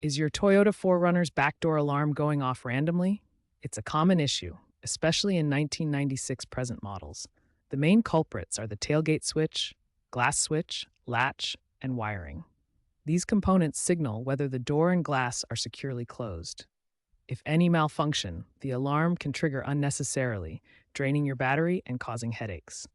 Is your Toyota 4Runner's backdoor alarm going off randomly? It's a common issue, especially in 1996 present models. The main culprits are the tailgate switch, glass switch, latch, and wiring. These components signal whether the door and glass are securely closed. If any malfunction, the alarm can trigger unnecessarily, draining your battery and causing headaches.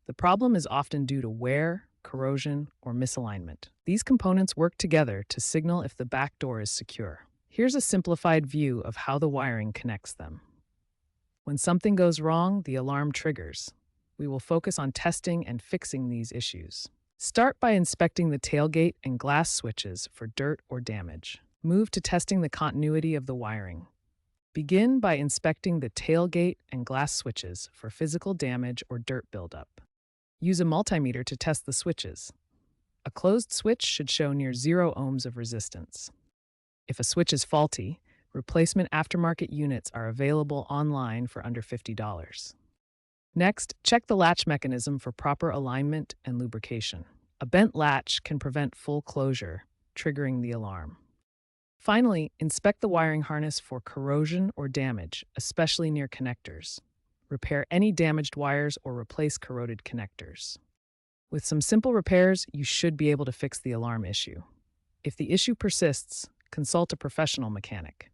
The problem is often due to wear, corrosion, or misalignment. These components work together to signal if the back door is secure. Here's a simplified view of how the wiring connects them. When something goes wrong, the alarm triggers. We will focus on testing and fixing these issues. Start by inspecting the tailgate and glass switches for dirt or damage. Move to testing the continuity of the wiring. Begin by inspecting the tailgate and glass switches for physical damage or dirt buildup. Use a multimeter to test the switches. A closed switch should show near 0 ohms of resistance. If a switch is faulty, replacement aftermarket units are available online for under $50. Next, check the latch mechanism for proper alignment and lubrication. A bent latch can prevent full closure, triggering the alarm. Finally, inspect the wiring harness for corrosion or damage, especially near connectors. Repair any damaged wires or replace corroded connectors. With some simple repairs, you should be able to fix the alarm issue. If the issue persists, consult a professional mechanic.